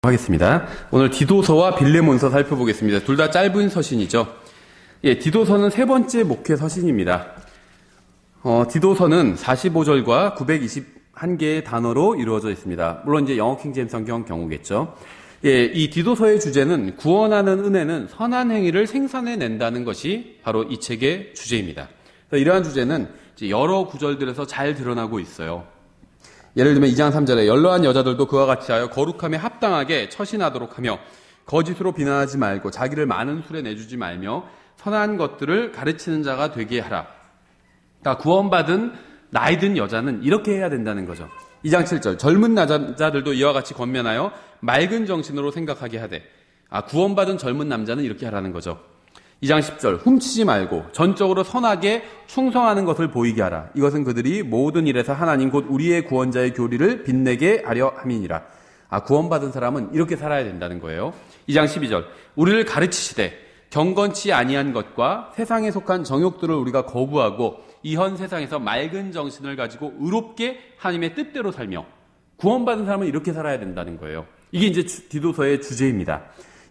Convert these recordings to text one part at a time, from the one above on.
하겠습니다. 오늘 디도서와 빌레몬서 살펴보겠습니다. 둘 다 짧은 서신이죠. 디도서는 세 번째 목회 서신입니다. 디도서는 45절과 921개의 단어로 이루어져 있습니다. 물론 이제 영어 킹제임스 성경 경우겠죠. 이 디도서의 주제는 구원하는 은혜는 선한 행위를 생산해낸다는 것이 바로 이 책의 주제입니다. 이러한 주제는 이제 여러 구절들에서 잘 드러나고 있어요. 예를 들면 2장 3절에 연로한 여자들도 그와 같이 하여 거룩함에 합당하게 처신하도록 하며 거짓으로 비난하지 말고 자기를 많은 술에 내주지 말며 선한 것들을 가르치는 자가 되게 하라. 그러니까 구원받은 나이든 여자는 이렇게 해야 된다는 거죠. 2장 7절 젊은 남자들도 이와 같이 권면하여 맑은 정신으로 생각하게 하되 구원받은 젊은 남자는 이렇게 하라는 거죠. 2장 10절 훔치지 말고 전적으로 선하게 충성하는 것을 보이게 하라. 이것은 그들이 모든 일에서 하나님 곧 우리의 구원자의 교리를 빛내게 하려 함이니라. 구원받은 사람은 이렇게 살아야 된다는 거예요. 2장 12절 우리를 가르치시되 경건치 아니한 것과 세상에 속한 정욕들을 우리가 거부하고 이 현 세상에서 맑은 정신을 가지고 의롭게 하나님의 뜻대로 살며 구원받은 사람은 이렇게 살아야 된다는 거예요. 이게 이제 디도서의 주제입니다.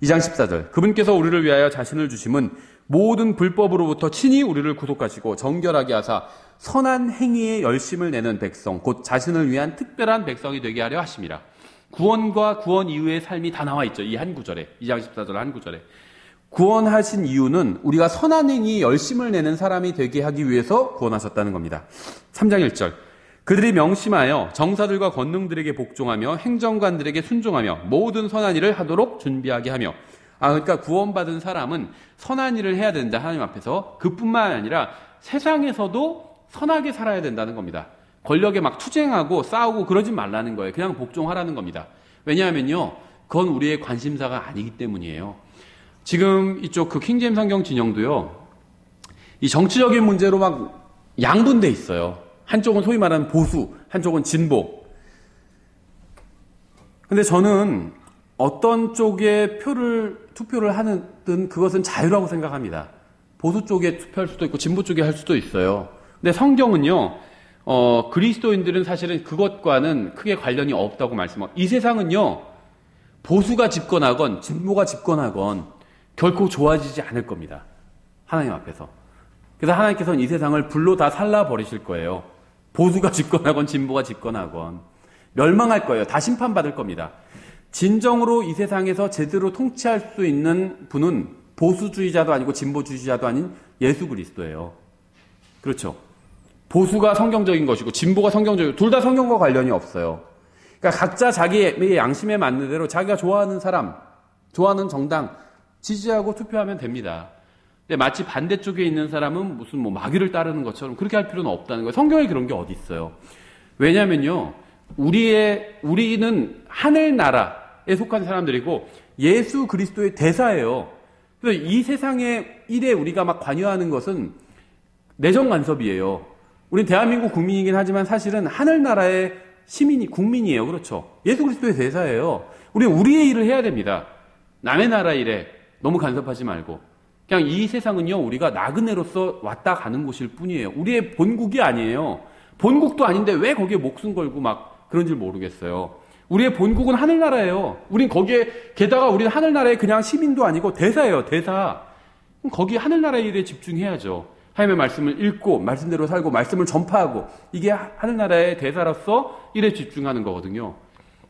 2장 14절 그분께서 우리를 위하여 자신을 주심은 모든 불법으로부터 친히 우리를 구속하시고 정결하게 하사 선한 행위에 열심을 내는 백성 곧 자신을 위한 특별한 백성이 되게 하려 하심이라. 구원과 구원 이후의 삶이 다 나와 있죠. 이 한 구절에 2장 14절 한 구절에 구원하신 이유는 우리가 선한 행위에 열심을 내는 사람이 되게 하기 위해서 구원하셨다는 겁니다. 3장 1절 그들이 명심하여 정사들과 권능들에게 복종하며 행정관들에게 순종하며 모든 선한 일을 하도록 준비하게 하며 그러니까 구원받은 사람은 선한 일을 해야 된다. 하나님 앞에서 그뿐만 아니라 세상에서도 선하게 살아야 된다는 겁니다. 권력에 막 투쟁하고 싸우고 그러지 말라는 거예요. 그냥 복종하라는 겁니다. 왜냐하면요 그건 우리의 관심사가 아니기 때문이에요. 지금 이쪽 그 킹제임스 성경 진영도요 이 정치적인 문제로 막 양분돼 있어요. 한쪽은 소위 말하는 보수, 한쪽은 진보. 근데 저는 어떤 쪽에 투표를 하든 그것은 자유라고 생각합니다. 보수 쪽에 투표할 수도 있고 진보 쪽에 할 수도 있어요. 근데 성경은요, 그리스도인들은 사실은 그것과는 크게 관련이 없다고 말씀하고, 이 세상은요, 보수가 집권하건 진보가 집권하건 결코 좋아지지 않을 겁니다. 하나님 앞에서. 그래서 하나님께서는 이 세상을 불로 다 살라버리실 거예요. 보수가 집권하건 진보가 집권하건 멸망할 거예요. 다 심판받을 겁니다. 진정으로 이 세상에서 제대로 통치할 수 있는 분은 보수주의자도 아니고 진보주의자도 아닌 예수 그리스도예요. 그렇죠. 보수가 성경적인 것이고 진보가 성경적이고 둘 다 성경과 관련이 없어요. 그러니까 각자 자기의 양심에 맞는 대로 자기가 좋아하는 사람, 좋아하는 정당 지지하고 투표하면 됩니다. 근데 마치 반대쪽에 있는 사람은 무슨 마귀를 따르는 것처럼 그렇게 할 필요는 없다는 거예요. 성경에 그런 게 어디 있어요. 왜냐면요, 우리는 하늘나라에 속한 사람들이고 예수 그리스도의 대사예요. 그래서 이 세상의 일에 우리가 막 관여하는 것은 내정 간섭이에요. 우린 대한민국 국민이긴 하지만 사실은 하늘나라의 국민이에요. 그렇죠. 예수 그리스도의 대사예요. 우리는 우리의 일을 해야 됩니다. 남의 나라 일에 너무 간섭하지 말고. 그냥 이 세상은요, 우리가 나그네로서 왔다 가는 곳일 뿐이에요. 우리의 본국이 아니에요. 본국도 아닌데 왜 거기에 목숨 걸고 막 그런 줄 모르겠어요. 우리의 본국은 하늘나라예요. 우린 거기에, 게다가 우리는 하늘나라의 그냥 시민도 아니고 대사예요, 대사. 그럼 거기 하늘나라의 일에 집중해야죠. 하나님의 말씀을 읽고, 말씀대로 살고, 말씀을 전파하고, 이게 하늘나라의 대사로서 일에 집중하는 거거든요.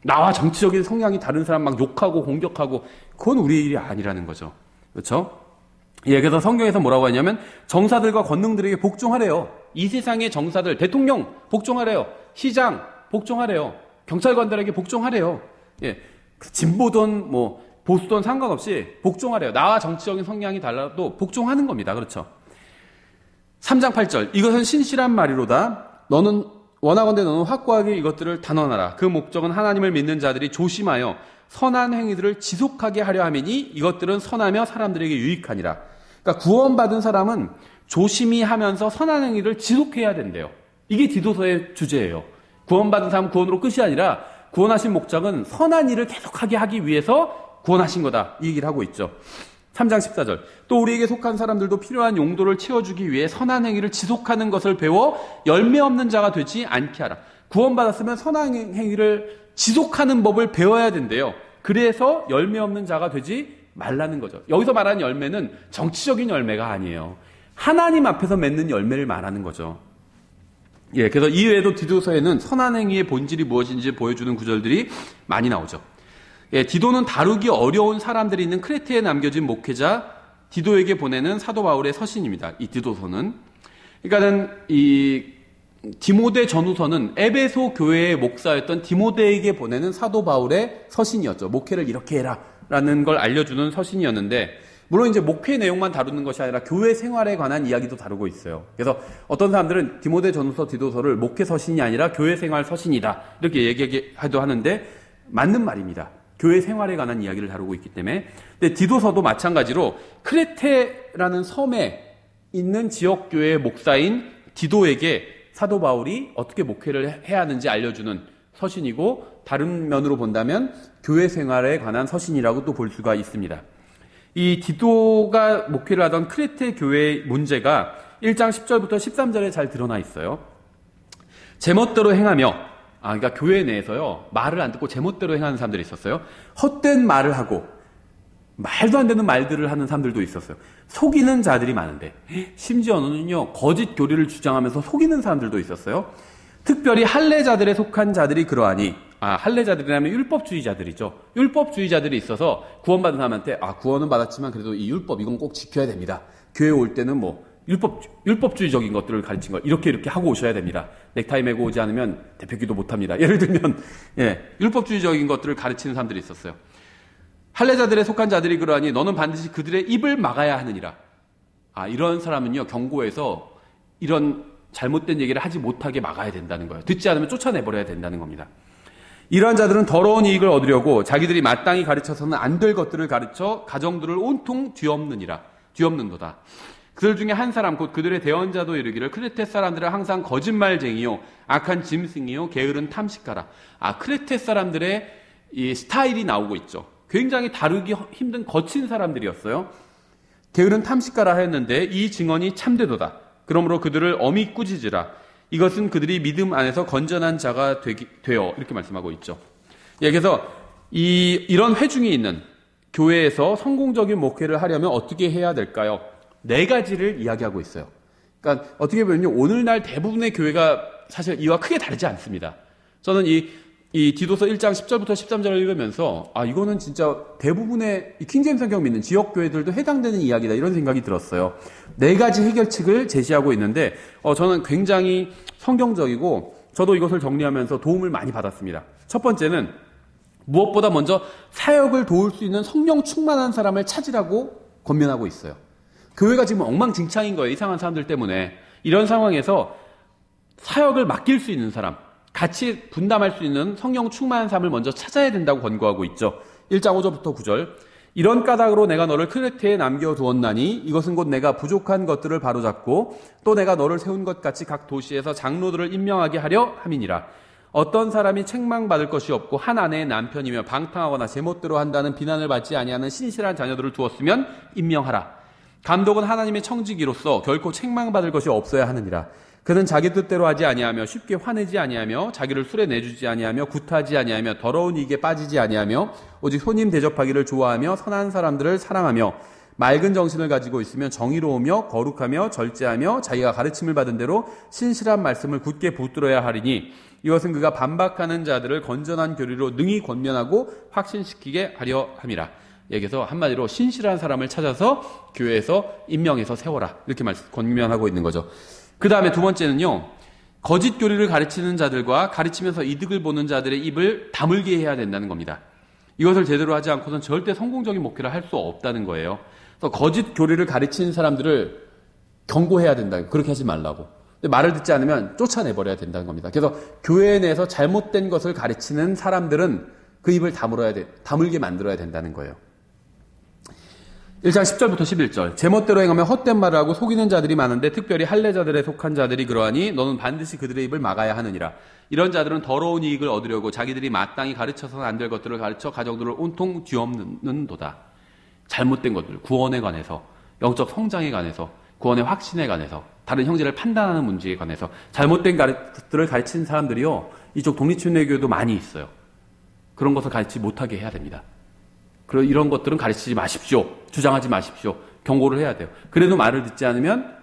나와 정치적인 성향이 다른 사람 막 욕하고 공격하고, 그건 우리의 일이 아니라는 거죠. 그렇죠? 그래서 성경에서 뭐라고 하냐면 정사들과 권능들에게 복종하래요. 이 세상의 정사들, 대통령 복종하래요. 시장 복종하래요. 경찰관들에게 복종하래요. 진보든 보수든 상관없이 복종하래요. 나와 정치적인 성향이 달라도 복종하는 겁니다. 그렇죠? 3장 8절 이것은 신실한 말이로다. 너는 원하건대 너는 확고하게 이것들을 단언하라. 그 목적은 하나님을 믿는 자들이 조심하여 선한 행위들을 지속하게 하려 함이니 이것들은 선하며 사람들에게 유익하니라. 그러니까 구원받은 사람은 조심히 하면서 선한 행위를 지속해야 된대요. 이게 디도서의 주제예요. 구원받은 사람 구원으로 끝이 아니라 구원하신 목적은 선한 일을 계속하게 하기 위해서 구원하신 거다. 이 얘기를 하고 있죠. 3장 14절 또 우리에게 속한 사람들도 필요한 용도를 채워주기 위해 선한 행위를 지속하는 것을 배워 열매 없는 자가 되지 않게 하라. 구원받았으면 선한 행위를 지속하는 법을 배워야 된대요. 그래서 열매 없는 자가 되지 말라는 거죠. 여기서 말하는 열매는 정치적인 열매가 아니에요. 하나님 앞에서 맺는 열매를 말하는 거죠. 예, 그래서 이외에도 디도서에는 선한 행위의 본질이 무엇인지 보여주는 구절들이 많이 나오죠. 예, 디도는 다루기 어려운 사람들이 있는 크레테에 남겨진 목회자 디도에게 보내는 사도 바울의 서신입니다. 이 디도서는. 그러니까는 이 디모데 전후서는 에베소 교회의 목사였던 디모데에게 보내는 사도 바울의 서신이었죠. 목회를 이렇게 해라라는 걸 알려주는 서신이었는데, 물론 이제 목회 내용만 다루는 것이 아니라 교회 생활에 관한 이야기도 다루고 있어요. 그래서 어떤 사람들은 디모데 전후서 디도서를 목회 서신이 아니라 교회 생활 서신이다 이렇게 얘기하기도 하는데 맞는 말입니다. 교회 생활에 관한 이야기를 다루고 있기 때문에. 근데 디도서도 마찬가지로 크레테라는 섬에 있는 지역교회의 목사인 디도에게 사도 바울이 어떻게 목회를 해야 하는지 알려주는 서신이고, 다른 면으로 본다면 교회 생활에 관한 서신이라고 또 볼 수가 있습니다. 이 디도가 목회를 하던 크레테 교회의 문제가 1장 10절부터 13절에 잘 드러나 있어요. 제멋대로 행하며, 그러니까 교회 내에서요, 말을 안 듣고 제멋대로 행하는 사람들이 있었어요. 헛된 말을 하고 말도 안 되는 말들을 하는 사람들도 있었어요. 속이는 자들이 많은데, 심지어는요 거짓 교리를 주장하면서 속이는 사람들도 있었어요. 특별히 할례자들에 속한 자들이 그러하니, 할례자들이라면 율법주의자들이죠. 율법주의자들이 있어서 구원받은 사람한테 구원은 받았지만 그래도 이 율법 이건 꼭 지켜야 됩니다. 교회 올 때는 뭐 율법주의적인 것들을 가르친 거 이렇게 하고 오셔야 됩니다. 넥타이 메고 오지 않으면 대표기도 못합니다. 예를 들면 율법주의적인 것들을 가르치는 사람들이 있었어요. 할례자들에 속한 자들이 그러하니 너는 반드시 그들의 입을 막아야 하느니라. 이런 사람은요 경고에서 이런 잘못된 얘기를 하지 못하게 막아야 된다는 거예요. 듣지 않으면 쫓아내버려야 된다는 겁니다. 이러한 자들은 더러운 이익을 얻으려고 자기들이 마땅히 가르쳐서는 안 될 것들을 가르쳐 가정들을 온통 뒤엎는도다. 그들 중에 한 사람 곧 그들의 대언자도 이르기를 크레테 사람들은 항상 거짓말쟁이요 악한 짐승이요 게으른 탐식가라. 크레테 사람들의 이 스타일이 나오고 있죠. 굉장히 다루기 힘든 거친 사람들이었어요. 게으른 탐식가라 하였는데 이 증언이 참되도다. 그러므로 그들을 엄히 꾸짖으라. 이것은 그들이 믿음 안에서 건전한 자가 되어 이렇게 말씀하고 있죠. 그래서 이런 회중이 있는 교회에서 성공적인 목회를 하려면 어떻게 해야 될까요? 4가지를 이야기하고 있어요. 그러니까 어떻게 보면요, 오늘날 대부분의 교회가 사실 이와 크게 다르지 않습니다. 저는 이 디도서 1장 10절부터 13절을 읽으면서 이거는 진짜 대부분의 킹제임스 성경 믿는 지역 교회들도 해당되는 이야기다 이런 생각이 들었어요. 4가지 해결책을 제시하고 있는데 저는 굉장히 성경적이고 저도 이것을 정리하면서 도움을 많이 받았습니다. 첫 번째는 무엇보다 먼저 사역을 도울 수 있는 성령 충만한 사람을 찾으라고 권면하고 있어요. 교회가 지금 엉망진창인 거예요. 이상한 사람들 때문에. 이런 상황에서 사역을 맡길 수 있는 사람, 같이 분담할 수 있는 성령 충만한 삶을 먼저 찾아야 된다고 권고하고 있죠. 1장 5절부터 9절. 이런 까닭으로 내가 너를 크레테에 남겨두었나니 이것은 곧 내가 부족한 것들을 바로잡고 또 내가 너를 세운 것 같이 각 도시에서 장로들을 임명하게 하려 함이니라. 어떤 사람이 책망받을 것이 없고 한 아내의 남편이며 방탕하거나 제멋대로 한다는 비난을 받지 아니하는 신실한 자녀들을 두었으면 임명하라. 감독은 하나님의 청지기로서 결코 책망받을 것이 없어야 하느니라. 그는 자기 뜻대로 하지 아니하며 쉽게 화내지 아니하며 자기를 술에 내주지 아니하며 구타하지 아니하며 더러운 이익에 빠지지 아니하며 오직 손님 대접하기를 좋아하며 선한 사람들을 사랑하며 맑은 정신을 가지고 있으며 정의로우며 거룩하며 절제하며 자기가 가르침을 받은 대로 신실한 말씀을 굳게 붙들어야 하리니 이것은 그가 반박하는 자들을 건전한 교리로 능히 권면하고 확신시키게 하려 함이라. 여기서 한마디로 신실한 사람을 찾아서 교회에서 임명해서 세워라 이렇게 권면하고 있는 거죠. 그 다음에 두 번째는요, 거짓 교리를 가르치는 자들과 가르치면서 이득을 보는 자들의 입을 다물게 해야 된다는 겁니다. 이것을 제대로 하지 않고선 절대 성공적인 목회를 할 수 없다는 거예요. 그래서 거짓 교리를 가르치는 사람들을 경고해야 된다. 그렇게 하지 말라고. 근데 말을 듣지 않으면 쫓아내버려야 된다는 겁니다. 그래서 교회 내에서 잘못된 것을 가르치는 사람들은 그 입을 다물게 만들어야 된다는 거예요. 1장 10절부터 11절. 제멋대로 행하며 헛된 말을 하고 속이는 자들이 많은데 특별히 할례자들에 속한 자들이 그러하니 너는 반드시 그들의 입을 막아야 하느니라. 이런 자들은 더러운 이익을 얻으려고 자기들이 마땅히 가르쳐서는 안 될 것들을 가르쳐 가정들을 온통 뒤엎는도다. 잘못된 것들, 구원에 관해서, 영적 성장에 관해서, 구원의 확신에 관해서, 다른 형제를 판단하는 문제에 관해서 잘못된 것들을 가르치는 사람들이요, 이쪽 독립침례교도 많이 있어요. 그런 것을 가르치지 못하게 해야 됩니다. 이런 것들은 가르치지 마십시오. 주장하지 마십시오. 경고를 해야 돼요. 그래도 말을 듣지 않으면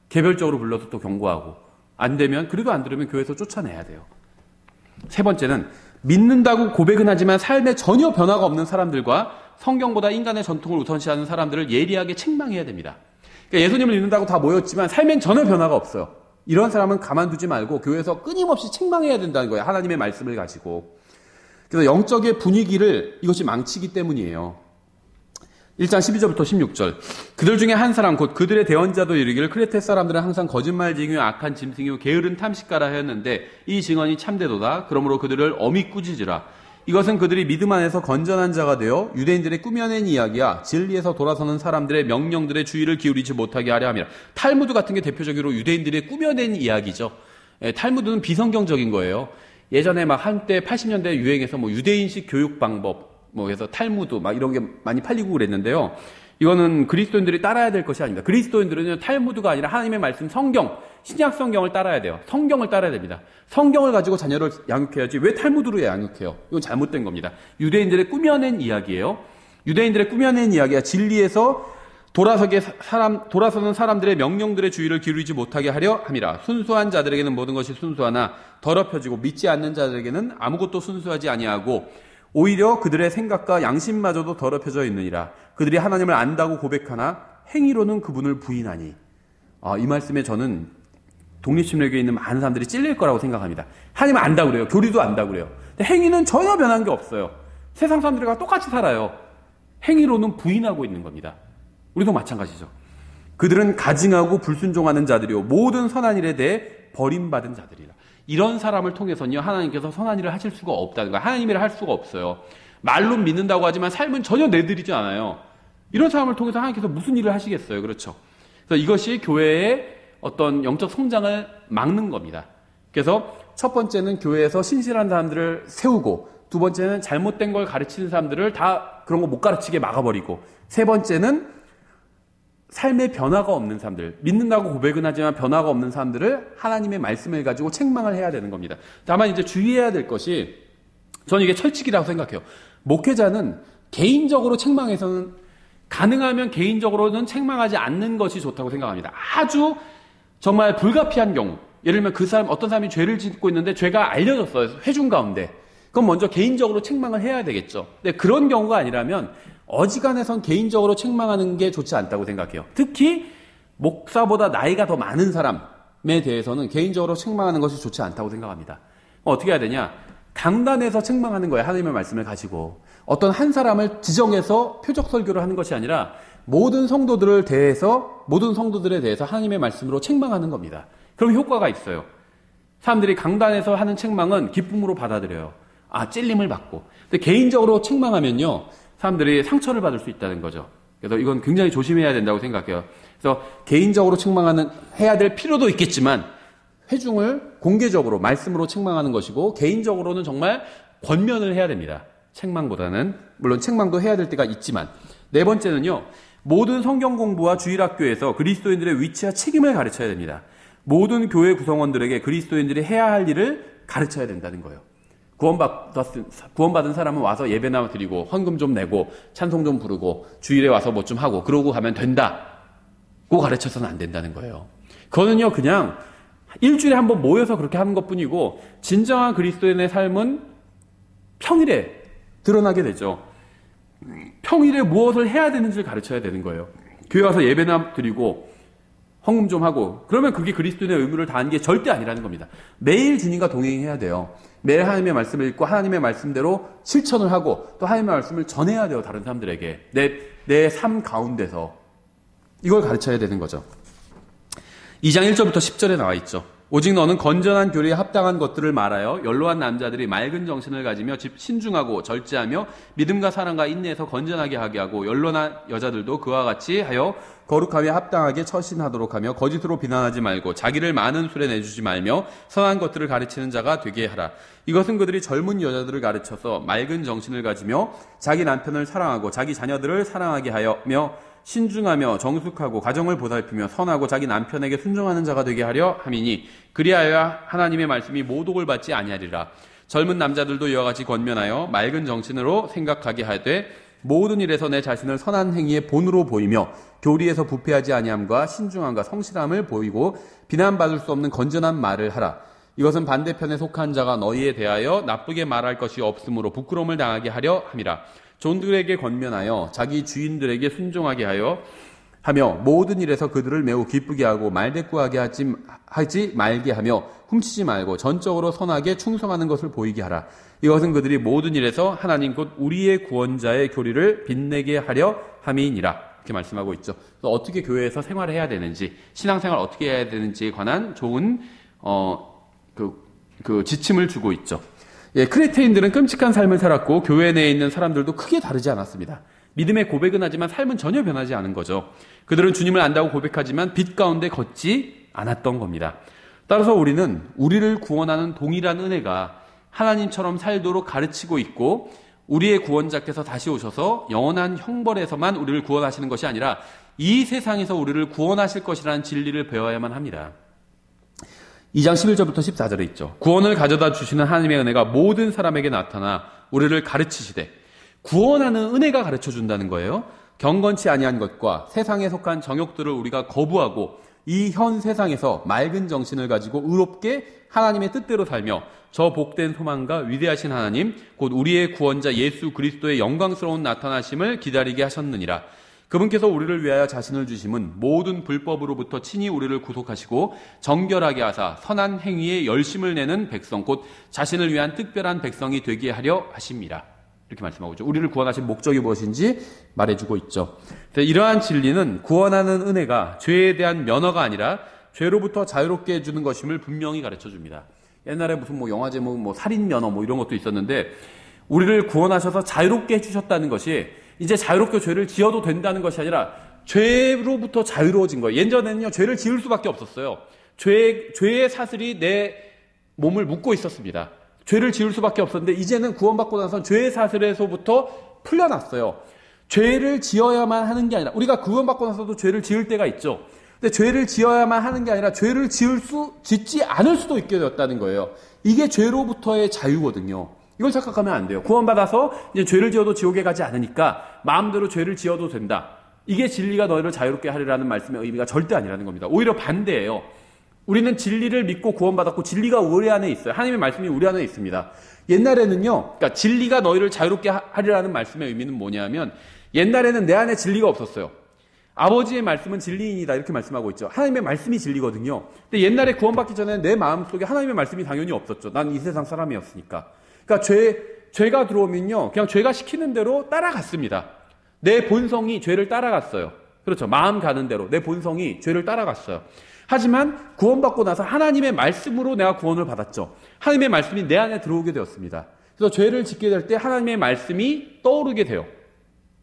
개별적으로 불러서 또 경고하고, 안 되면, 그래도 안 들으면 교회에서 쫓아내야 돼요. 세 번째는 믿는다고 고백은 하지만 삶에 전혀 변화가 없는 사람들과 성경보다 인간의 전통을 우선시하는 사람들을 예리하게 책망해야 됩니다. 그러니까 예수님을 믿는다고 다 모였지만 삶엔 전혀 변화가 없어요. 이런 사람은 가만두지 말고 교회에서 끊임없이 책망해야 된다는 거예요. 하나님의 말씀을 가지고. 그래서 영적의 분위기를 이것이 망치기 때문이에요. 1장 12절부터 16절. 그들 중에 한 사람 곧 그들의 대언자도 이르기를 크레테 사람들은 항상 거짓말쟁이요 악한 짐승이요 게으른 탐식가라 하였는데 이 증언이 참되도다. 그러므로 그들을 엄히 꾸짖으라. 이것은 그들이 믿음 안에서 건전한 자가 되어 유대인들의 꾸며낸 이야기야 진리에서 돌아서는 사람들의 명령들의 주의를 기울이지 못하게 하려 함이라. 탈무드 같은 게 대표적으로 유대인들의 꾸며낸 이야기죠. 탈무드는 비성경적인 거예요. 예전에 막 한때 80년대 유행해서 뭐 유대인식 교육 방법 그래서 탈무드 막 이런 게 많이 팔리고 그랬는데요. 이거는 그리스도인들이 따라야 될 것이 아닙니다. 그리스도인들은 탈무드가 아니라 하나님의 말씀 성경, 신약 성경을 따라야 돼요. 성경을 따라야 됩니다. 성경을 가지고 자녀를 양육해야지 왜 탈무드로 양육해요? 이건 잘못된 겁니다. 유대인들의 꾸며낸 이야기예요. 유대인들의 꾸며낸 이야기가 진리에서 돌아서는 사람들의 명령들의 주의를 기울이지 못하게 하려 함이라. 순수한 자들에게는 모든 것이 순수하나 더럽혀지고 믿지 않는 자들에게는 아무것도 순수하지 아니하고 오히려 그들의 생각과 양심마저도 더럽혀져 있느니라. 그들이 하나님을 안다고 고백하나 행위로는 그분을 부인하니. 이 말씀에 저는 독립침례교에 있는 많은 사람들이 찔릴 거라고 생각합니다. 하나님을 안다고 그래요. 교리도 안다고 그래요. 근데 행위는 전혀 변한 게 없어요. 세상 사람들과 똑같이 살아요. 행위로는 부인하고 있는 겁니다. 우리도 마찬가지죠. 그들은 가증하고 불순종하는 자들이요 모든 선한 일에 대해 버림받은 자들이라. 이런 사람을 통해서는요 하나님께서 선한 일을 하실 수가 없다는 거예요. 하나님 일을 할 수가 없어요. 말로 믿는다고 하지만 삶은 전혀 내드리지 않아요. 이런 사람을 통해서 하나님께서 무슨 일을 하시겠어요. 그렇죠. 그래서 이것이 교회의 어떤 영적 성장을 막는 겁니다. 그래서 첫 번째는 교회에서 신실한 사람들을 세우고, 두 번째는 잘못된 걸 가르치는 사람들을 다 그런 거 못 가르치게 막아버리고, 세 번째는 삶의 변화가 없는 사람들, 믿는다고 고백은 하지만 변화가 없는 사람들을 하나님의 말씀을 가지고 책망을 해야 되는 겁니다. 다만 이제 주의해야 될 것이, 저는 이게 철칙이라고 생각해요. 목회자는 개인적으로 책망해서는, 가능하면 개인적으로는 책망하지 않는 것이 좋다고 생각합니다. 아주 정말 불가피한 경우, 예를 들면 어떤 사람이 죄를 짓고 있는데 죄가 알려졌어요. 회중 가운데. 그럼 먼저 개인적으로 책망을 해야 되겠죠. 근데 그런 경우가 아니라면 어지간해선 개인적으로 책망하는 게 좋지 않다고 생각해요. 특히 목사보다 나이가 더 많은 사람에 대해서는 개인적으로 책망하는 것이 좋지 않다고 생각합니다. 어떻게 해야 되냐? 강단에서 책망하는 거예요. 하나님의 말씀을 가지고. 어떤 한 사람을 지정해서 표적 설교를 하는 것이 아니라 모든 성도들에 대해서 하나님의 말씀으로 책망하는 겁니다. 그럼 효과가 있어요. 사람들이 강단에서 하는 책망은 기쁨으로 받아들여요. 찔림을 받고. 근데 개인적으로 책망하면요, 사람들이 상처를 받을 수 있다는 거죠. 그래서 이건 굉장히 조심해야 된다고 생각해요. 그래서 개인적으로 해야 될 필요도 있겠지만, 회중을 공개적으로 말씀으로 책망하는 것이고, 개인적으로는 정말 권면을 해야 됩니다. 책망보다는. 물론 책망도 해야 될 때가 있지만. 네 번째는요, 모든 성경 공부와 주일학교에서 그리스도인들의 위치와 책임을 가르쳐야 됩니다. 모든 교회 구성원들에게 그리스도인들이 해야 할 일을 가르쳐야 된다는 거예요. 구원받은 사람은 와서 예배나 드리고 헌금 좀 내고 찬송 좀 부르고 주일에 와서 뭐 좀 하고 그러고 가면 된다고 가르쳐서는 안 된다는 거예요. 그거는요 그냥 일주일에 한번 모여서 그렇게 하는 것뿐이고, 진정한 그리스도인의 삶은 평일에 드러나게 되죠. 평일에 무엇을 해야 되는지를 가르쳐야 되는 거예요. 교회 와서 예배나 드리고 헌금 좀 하고 그러면 그게 그리스도인의 의무를 다하는 게 절대 아니라는 겁니다. 매일 주님과 동행해야 돼요. 매일 하나님의 말씀을 읽고 하나님의 말씀대로 실천을 하고 또 하나님의 말씀을 전해야 돼요. 다른 사람들에게. 내 삶 가운데서 이걸 가르쳐야 되는 거죠. 2장 1절부터 10절에 나와 있죠. 오직 너는 건전한 교리에 합당한 것들을 말하여 연로한 남자들이 맑은 정신을 가지며 신중하고 절제하며 믿음과 사랑과 인내에서 건전하게 하게 하고, 연로한 여자들도 그와 같이 하여 거룩함에 합당하게 처신하도록 하며 거짓으로 비난하지 말고 자기를 많은 술에 내주지 말며 선한 것들을 가르치는 자가 되게 하라. 이것은 그들이 젊은 여자들을 가르쳐서 맑은 정신을 가지며 자기 남편을 사랑하고 자기 자녀들을 사랑하게 하며 신중하며 정숙하고 가정을 보살피며 선하고 자기 남편에게 순종하는 자가 되게 하려 함이니, 그리하여 하나님의 말씀이 모독을 받지 아니하리라. 젊은 남자들도 이와 같이 권면하여 맑은 정신으로 생각하게 하되 모든 일에서 내 자신을 선한 행위의 본으로 보이며 교리에서 부패하지 아니함과 신중함과 성실함을 보이고 비난받을 수 없는 건전한 말을 하라. 이것은 반대편에 속한 자가 너희에 대하여 나쁘게 말할 것이 없으므로 부끄러움을 당하게 하려 함이라. 종들에게 권면하여 자기 주인들에게 순종하게 하며 모든 일에서 그들을 매우 기쁘게 하고 말대꾸하게 하지 말게 하며 훔치지 말고 전적으로 선하게 충성하는 것을 보이게 하라. 이것은 그들이 모든 일에서 하나님 곧 우리의 구원자의 교리를 빛내게 하려 함이니라. 이렇게 말씀하고 있죠. 그래서 어떻게 교회에서 생활을 해야 되는지, 신앙생활 어떻게 해야 되는지에 관한 좋은 지침을 주고 있죠. 예, 크레테인들은 끔찍한 삶을 살았고 교회 내에 있는 사람들도 크게 다르지 않았습니다. 믿음의 고백은 하지만 삶은 전혀 변하지 않은 거죠. 그들은 주님을 안다고 고백하지만 빛 가운데 걷지 않았던 겁니다. 따라서 우리는 우리를 구원하는 동일한 은혜가 하나님처럼 살도록 가르치고 있고 우리의 구원자께서 다시 오셔서 영원한 형벌에서만 우리를 구원하시는 것이 아니라 이 세상에서 우리를 구원하실 것이라는 진리를 배워야만 합니다. 2장 11절부터 14절에 있죠. 구원을 가져다 주시는 하나님의 은혜가 모든 사람에게 나타나 우리를 가르치시되, 구원하는 은혜가 가르쳐준다는 거예요. 경건치 아니한 것과 세상에 속한 정욕들을 우리가 거부하고 이 현 세상에서 맑은 정신을 가지고 의롭게 하나님의 뜻대로 살며 저 복된 소망과 위대하신 하나님 곧 우리의 구원자 예수 그리스도의 영광스러운 나타나심을 기다리게 하셨느니라. 그분께서 우리를 위하여 자신을 주심은 모든 불법으로부터 친히 우리를 구속하시고 정결하게 하사 선한 행위에 열심을 내는 백성 곧 자신을 위한 특별한 백성이 되게 하려 하심이라. 이렇게 말씀하고 있죠. 우리를 구원하신 목적이 무엇인지 말해주고 있죠. 이러한 진리는 구원하는 은혜가 죄에 대한 면허가 아니라 죄로부터 자유롭게 해주는 것임을 분명히 가르쳐줍니다. 옛날에 무슨 영화 제목 살인 면허 이런 것도 있었는데 우리를 구원하셔서 자유롭게 해주셨다는 것이 이제 자유롭게 죄를 지어도 된다는 것이 아니라 죄로부터 자유로워진 거예요. 예전에는요 죄를 지을 수밖에 없었어요. 죄의 사슬이 내 몸을 묶고 있었습니다. 죄를 지을 수밖에 없었는데 이제는 구원받고 나서 죄의 사슬에서부터 풀려났어요. 죄를 지어야만 하는 게 아니라 우리가 구원받고 나서도 죄를 지을 때가 있죠. 근데 죄를 지어야만 하는 게 아니라 죄를 짓지 않을 수도 있게 되었다는 거예요. 이게 죄로부터의 자유거든요. 이걸 착각하면 안 돼요. 구원받아서 이제 죄를 지어도 지옥에 가지 않으니까 마음대로 죄를 지어도 된다. 이게 진리가 너희를 자유롭게 하리라는 말씀의 의미가 절대 아니라는 겁니다. 오히려 반대예요. 우리는 진리를 믿고 구원받았고 진리가 우리 안에 있어요. 하나님의 말씀이 우리 안에 있습니다. 옛날에는요, 그러니까 진리가 너희를 자유롭게 하리라는 말씀의 의미는 뭐냐면 옛날에는 내 안에 진리가 없었어요. 아버지의 말씀은 진리이다 이렇게 말씀하고 있죠. 하나님의 말씀이 진리거든요. 근데 옛날에 구원받기 전에는 내 마음속에 하나님의 말씀이 당연히 없었죠. 난 이 세상 사람이었으니까. 그러니까 죄가 들어오면요, 그냥 죄가 시키는 대로 따라갔습니다. 내 본성이 죄를 따라갔어요. 그렇죠. 마음 가는 대로 내 본성이 죄를 따라갔어요. 하지만 구원받고 나서 하나님의 말씀으로 내가 구원을 받았죠. 하나님의 말씀이 내 안에 들어오게 되었습니다. 그래서 죄를 짓게 될 때 하나님의 말씀이 떠오르게 돼요.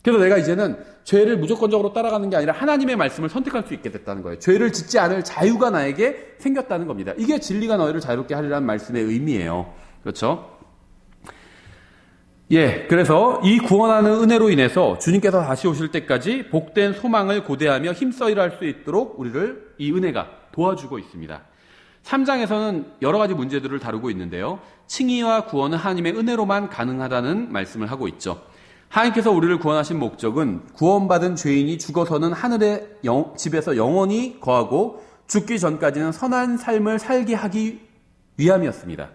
그래서 내가 이제는 죄를 무조건적으로 따라가는 게 아니라 하나님의 말씀을 선택할 수 있게 됐다는 거예요. 죄를 짓지 않을 자유가 나에게 생겼다는 겁니다. 이게 진리가 너희를 자유롭게 하리라는 말씀의 의미예요. 그렇죠? 예, 그래서 이 구원하는 은혜로 인해서 주님께서 다시 오실 때까지 복된 소망을 고대하며 힘써 일할 수 있도록 우리를 이 은혜가 도와주고 있습니다. 3장에서는 여러 가지 문제들을 다루고 있는데요. 칭의와 구원은 하나님의 은혜로만 가능하다는 말씀을 하고 있죠. 하나님께서 우리를 구원하신 목적은 구원받은 죄인이 죽어서는 하늘의 집에서 영원히 거하고 죽기 전까지는 선한 삶을 살게 하기 위함이었습니다.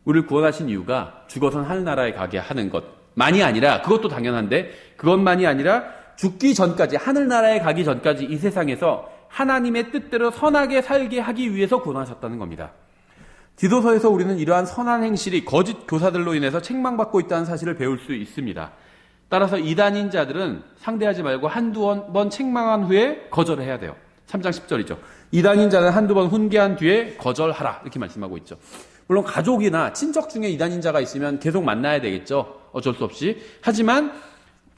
우리를 구원하신 이유가 죽어서는 하늘나라에 가게 하는 것만이 아니라, 그것도 당연한데 그것만이 아니라 죽기 전까지, 하늘나라에 가기 전까지 이 세상에서 하나님의 뜻대로 선하게 살게 하기 위해서 구원하셨다는 겁니다. 디도서에서 우리는 이러한 선한 행실이 거짓 교사들로 인해서 책망받고 있다는 사실을 배울 수 있습니다. 따라서 이단인 자들은 상대하지 말고 한두 번 책망한 후에 거절해야 돼요. 3장 10절이죠. 이단인 자는 한두 번 훈계한 뒤에 거절하라 이렇게 말씀하고 있죠. 물론 가족이나 친척 중에 이단인 자가 있으면 계속 만나야 되겠죠. 어쩔 수 없이. 하지만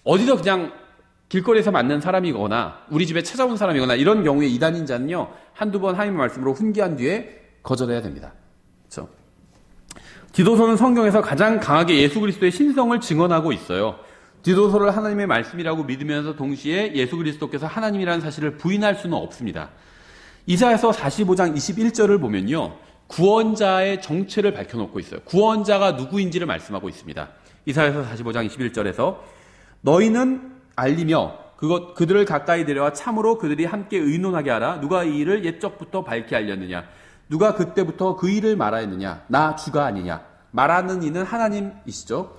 어디서 그냥 길거리에서 만난 사람이거나 우리 집에 찾아온 사람이거나 이런 경우에 이단인 자는요, 한두 번 하나님의 말씀으로 훈계한 뒤에 거절해야 됩니다. 그렇죠? 디도서는 성경에서 가장 강하게 예수 그리스도의 신성을 증언하고 있어요. 디도서를 하나님의 말씀이라고 믿으면서 동시에 예수 그리스도께서 하나님이라는 사실을 부인할 수는 없습니다. 이사야서 45장 21절을 보면요, 구원자의 정체를 밝혀놓고 있어요. 구원자가 누구인지를 말씀하고 있습니다. 이사야서 45장 21절에서 너희는 알리며 그들을 가까이 데려와 참으로 그들이 함께 의논하게 하라. 누가 이 일을 옛적부터 밝히 알렸느냐? 누가 그때부터 그 일을 말하였느냐? 나 주가 아니냐? 말하는 이는 하나님이시죠.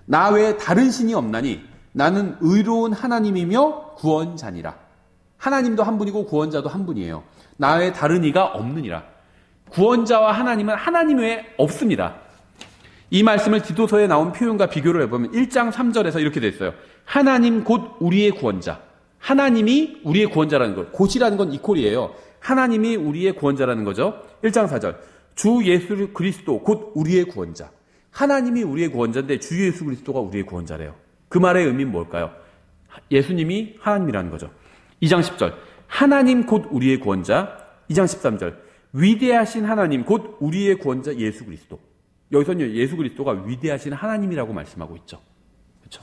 나 외에 다른 신이 없나니 나는 의로운 하나님이며 구원자니라. 하나님도 한 분이고 구원자도 한 분이에요. 나 외에 다른 이가 없느니라. 구원자와 하나님은 하나님 외에 없습니다. 이 말씀을 디도서에 나온 표현과 비교를 해보면 1장 3절에서 이렇게 되어 있어요. 하나님 곧 우리의 구원자. 하나님이 우리의 구원자라는 것. 곧이라는 건 이퀄이에요. 하나님이 우리의 구원자라는 거죠. 1장 4절. 주 예수 그리스도 곧 우리의 구원자. 하나님이 우리의 구원자인데 주 예수 그리스도가 우리의 구원자래요. 그 말의 의미는 뭘까요? 예수님이 하나님이라는 거죠. 2장 10절. 하나님 곧 우리의 구원자. 2장 13절. 위대하신 하나님 곧 우리의 구원자 예수 그리스도. 여기서는 예수 그리스도가 위대하신 하나님이라고 말씀하고 있죠. 그렇죠?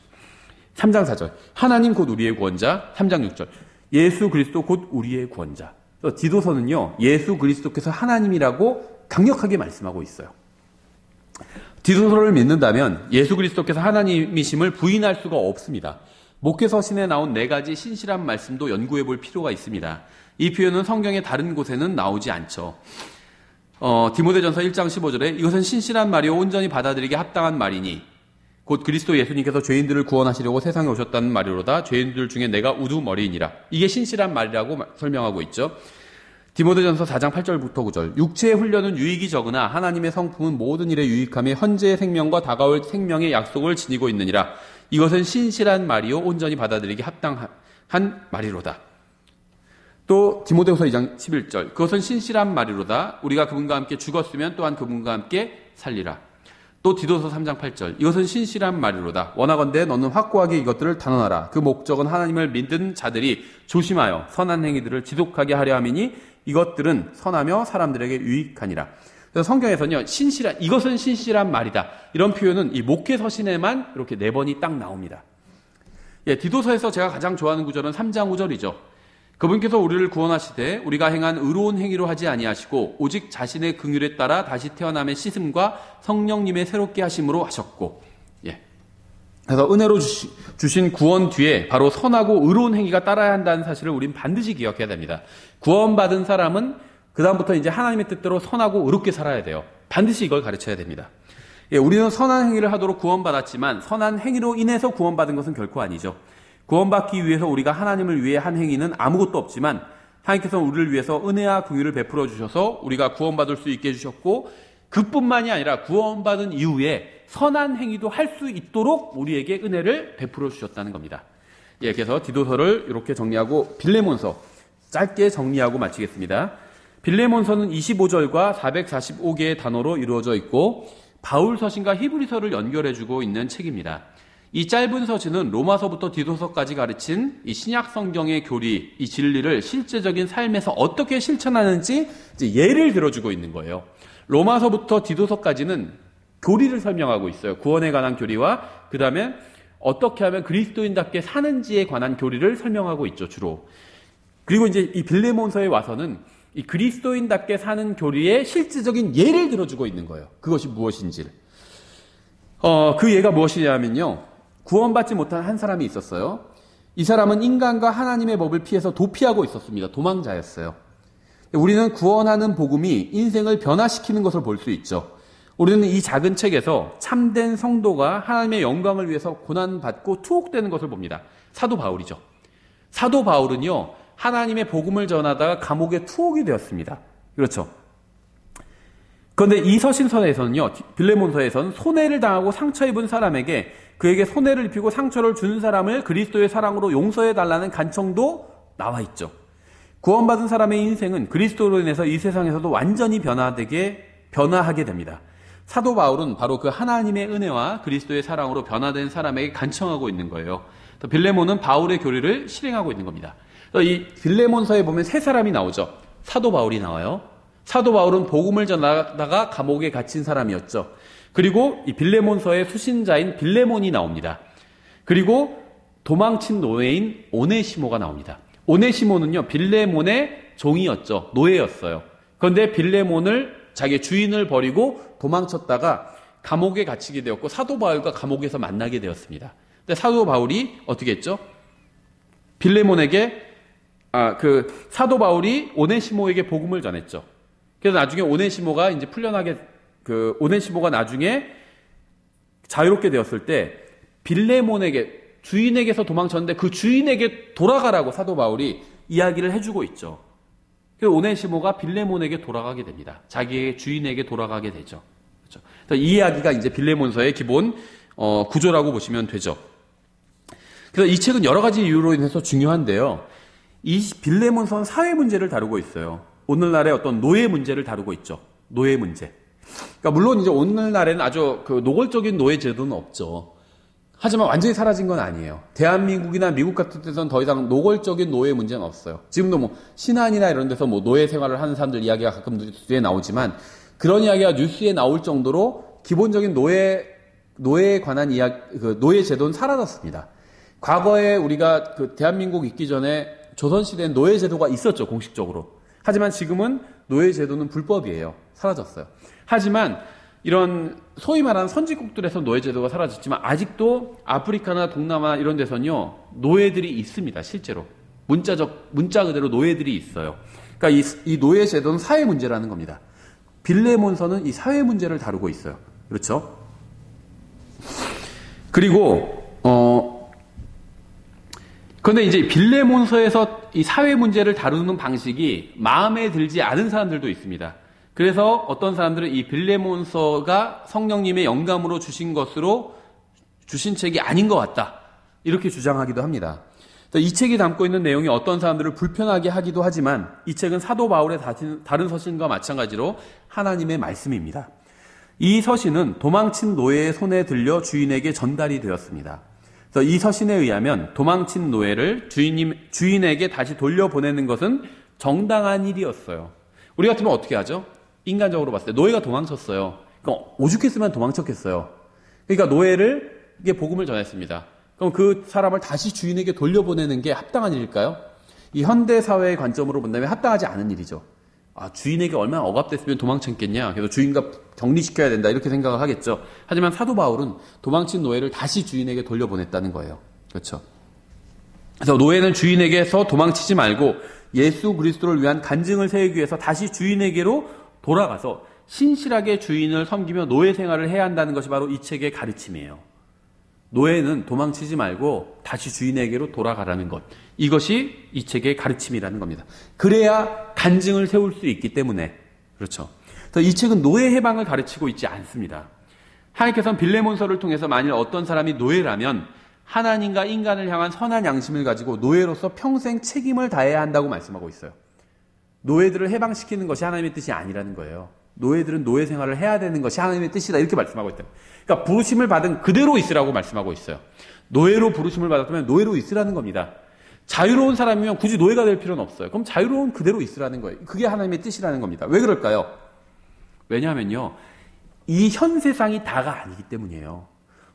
3장 4절. 하나님 곧 우리의 구원자. 3장 6절. 예수 그리스도 곧 우리의 구원자. 디도서는요, 예수 그리스도께서 하나님이라고 강력하게 말씀하고 있어요. 디도서를 믿는다면 예수 그리스도께서 하나님이심을 부인할 수가 없습니다. 목회서신에 나온 4가지 신실한 말씀도 연구해 볼 필요가 있습니다. 이 표현은 성경의 다른 곳에는 나오지 않죠. 디모데전서 1장 15절에 이것은 신실한 말이요 온전히 받아들이기 합당한 말이니 곧 그리스도 예수님께서 죄인들을 구원하시려고 세상에 오셨다는 말이로다. 죄인들 중에 내가 우두머리이니라. 이게 신실한 말이라고 설명하고 있죠. 디모데전서 4장 8절부터 9절. 육체의 훈련은 유익이 적으나 하나님의 성품은 모든 일에 유익하며 현재의 생명과 다가올 생명의 약속을 지니고 있느니라. 이것은 신실한 말이요 온전히 받아들이기 합당한 말이로다. 또 디모데후서 2장 11절. 그것은 신실한 말이로다. 우리가 그분과 함께 죽었으면 또한 그분과 함께 살리라. 또 디도서 3장 8절. 이것은 신실한 말이로다. 원하건대 너는 확고하게 이것들을 단언하라. 그 목적은 하나님을 믿는 자들이 조심하여 선한 행위들을 지속하게 하려 함이니 이것들은 선하며 사람들에게 유익하니라. 그래서 성경에서는요, 이것은 신실한 말이다. 이런 표현은 이 목회서신에만 이렇게 4번이 딱 나옵니다. 예, 디도서에서 제가 가장 좋아하는 구절은 3장 5절이죠. 그분께서 우리를 구원하시되 우리가 행한 의로운 행위로 하지 아니하시고 오직 자신의 긍휼에 따라 다시 태어남의 씻음과 성령님의 새롭게 하심으로 하셨고. 예. 그래서 은혜로 주신 구원 뒤에 바로 선하고 의로운 행위가 따라야 한다는 사실을 우린 반드시 기억해야 됩니다. 구원받은 사람은 그다음부터 이제 하나님의 뜻대로 선하고 의롭게 살아야 돼요. 반드시 이걸 가르쳐야 됩니다. 예, 우리는 선한 행위를 하도록 구원받았지만 선한 행위로 인해서 구원받은 것은 결코 아니죠. 구원받기 위해서 우리가 하나님을 위해 한 행위는 아무것도 없지만 하나님께서는 우리를 위해서 은혜와 긍휼을 베풀어 주셔서 우리가 구원받을 수 있게 해주셨고 그뿐만이 아니라 구원받은 이후에 선한 행위도 할 수 있도록 우리에게 은혜를 베풀어 주셨다는 겁니다. 예, 그래서 디도서를 이렇게 정리하고 빌레몬서 짧게 정리하고 마치겠습니다. 빌레몬서는 25절과 445개의 단어로 이루어져 있고 바울 서신과 히브리서를 연결해주고 있는 책입니다. 이 짧은 서신은 로마서부터 디도서까지 가르친 이 신약 성경의 교리, 이 진리를 실제적인 삶에서 어떻게 실천하는지 이제 예를 들어주고 있는 거예요. 로마서부터 디도서까지는 교리를 설명하고 있어요. 구원에 관한 교리와 그 다음에 어떻게 하면 그리스도인답게 사는지에 관한 교리를 설명하고 있죠, 주로. 그리고 이제 이 빌레몬서에 와서는 이 그리스도인답게 사는 교리의 실질적인 예를 들어주고 있는 거예요. 그것이 무엇인지를. 그 예가 무엇이냐면요. 구원받지 못한 한 사람이 있었어요. 이 사람은 인간과 하나님의 법을 피해서 도피하고 있었습니다. 도망자였어요. 우리는 구원하는 복음이 인생을 변화시키는 것을 볼 수 있죠. 우리는 이 작은 책에서 참된 성도가 하나님의 영광을 위해서 고난받고 투옥되는 것을 봅니다. 사도 바울이죠. 사도 바울은요, 하나님의 복음을 전하다가 감옥에 투옥이 되었습니다. 그렇죠. 그런데 이 서신서에서는요, 빌레몬서에서는 손해를 당하고 상처 입은 사람에게 그에게 손해를 입히고 상처를 준 사람을 그리스도의 사랑으로 용서해달라는 간청도 나와 있죠. 구원받은 사람의 인생은 그리스도로 인해서 이 세상에서도 완전히 변화하게 됩니다. 사도 바울은 바로 그 하나님의 은혜와 그리스도의 사랑으로 변화된 사람에게 간청하고 있는 거예요. 빌레몬은 바울의 교리를 실행하고 있는 겁니다. 이 빌레몬서에 보면 세 사람이 나오죠. 사도 바울이 나와요. 사도 바울은 복음을 전하다가 감옥에 갇힌 사람이었죠. 그리고 이 빌레몬서의 수신자인 빌레몬이 나옵니다. 그리고 도망친 노예인 오네시모가 나옵니다. 오네시모는요, 빌레몬의 종이었죠. 노예였어요. 그런데 빌레몬을 자기의 주인을 버리고 도망쳤다가 감옥에 갇히게 되었고 사도 바울과 감옥에서 만나게 되었습니다. 근데 사도 바울이 어떻게 했죠? 빌레몬에게 사도 바울이 오네시모에게 복음을 전했죠. 그래서 나중에 오네시모가 이제 풀려나게 오네시모가 나중에 자유롭게 되었을 때 빌레몬에게 주인에게서 도망쳤는데 그 주인에게 돌아가라고 사도 바울이 이야기를 해주고 있죠. 그래서 오네시모가 빌레몬에게 돌아가게 됩니다. 자기의 주인에게 돌아가게 되죠. 그렇죠? 그래서 이 이야기가 이제 빌레몬서의 기본 구조라고 보시면 되죠. 그래서 이 책은 여러 가지 이유로 인해서 중요한데요. 이 빌레몬서는 사회 문제를 다루고 있어요. 오늘날의 어떤 노예 문제를 다루고 있죠. 노예 문제. 그러니까 물론 이제 오늘날에는 아주 노골적인 노예 제도는 없죠. 하지만 완전히 사라진 건 아니에요. 대한민국이나 미국 같은 데서는 더 이상 노골적인 노예 문제는 없어요. 지금도 뭐 신안이나 이런 데서 뭐 노예 생활을 하는 사람들 이야기가 가끔 뉴스에 나오지만 그런 이야기가 뉴스에 나올 정도로 기본적인 노예에 관한 노예 제도는 사라졌습니다. 과거에 우리가 대한민국 있기 전에 조선시대엔 노예 제도가 있었죠, 공식적으로. 하지만 지금은 노예 제도는 불법이에요. 사라졌어요. 하지만 이런 소위 말하는 선진국들에서 노예 제도가 사라졌지만 아직도 아프리카나 동남아 이런 데서는요, 노예들이 있습니다, 실제로. 문자 그대로 노예들이 있어요. 그러니까 이 노예 제도는 사회 문제라는 겁니다. 빌레몬서는 이 사회 문제를 다루고 있어요. 그렇죠? 그리고, 그런데 이제 빌레몬서에서 이 사회 문제를 다루는 방식이 마음에 들지 않은 사람들도 있습니다. 그래서 어떤 사람들은 이 빌레몬서가 성령님의 영감으로 주신 책이 아닌 것 같다. 이렇게 주장하기도 합니다. 이 책이 담고 있는 내용이 어떤 사람들을 불편하게 하기도 하지만 이 책은 사도 바울의 다른 서신과 마찬가지로 하나님의 말씀입니다. 이 서신은 도망친 노예의 손에 들려 주인에게 전달이 되었습니다. 그래서 이 서신에 의하면 도망친 노예를 주인에게 다시 돌려보내는 것은 정당한 일이었어요. 우리 같으면 어떻게 하죠? 인간적으로 봤을 때 노예가 도망쳤어요. 그러니까 오죽했으면 도망쳤겠어요. 그러니까 노예에게 복음을 전했습니다. 그럼 그 사람을 다시 주인에게 돌려보내는 게 합당한 일일까요? 이 현대 사회의 관점으로 본다면 합당하지 않은 일이죠. 주인에게 얼마나 억압됐으면 도망쳤겠냐. 그래서 주인과 격리시켜야 된다. 이렇게 생각을 하겠죠. 하지만 사도 바울은 도망친 노예를 다시 주인에게 돌려보냈다는 거예요. 그렇죠. 그래서 노예는 주인에게서 도망치지 말고 예수 그리스도를 위한 간증을 세우기 위해서 다시 주인에게로 돌아가서 신실하게 주인을 섬기며 노예 생활을 해야 한다는 것이 바로 이 책의 가르침이에요. 노예는 도망치지 말고 다시 주인에게로 돌아가라는 것. 이것이 이 책의 가르침이라는 겁니다. 그래야 간증을 세울 수 있기 때문에. 그렇죠. 그래서 이 책은 노예 해방을 가르치고 있지 않습니다. 하나님께서는 빌레몬서를 통해서 만일 어떤 사람이 노예라면 하나님과 인간을 향한 선한 양심을 가지고 노예로서 평생 책임을 다해야 한다고 말씀하고 있어요. 노예들을 해방시키는 것이 하나님의 뜻이 아니라는 거예요. 노예들은 노예 생활을 해야 되는 것이 하나님의 뜻이다. 이렇게 말씀하고 있다. 그러니까 부르심을 받은 그대로 있으라고 말씀하고 있어요. 노예로 부르심을 받았다면 노예로 있으라는 겁니다. 자유로운 사람이면 굳이 노예가 될 필요는 없어요. 그럼 자유로운 그대로 있으라는 거예요. 그게 하나님의 뜻이라는 겁니다. 왜 그럴까요? 왜냐하면요, 이 현 세상이 다가 아니기 때문이에요.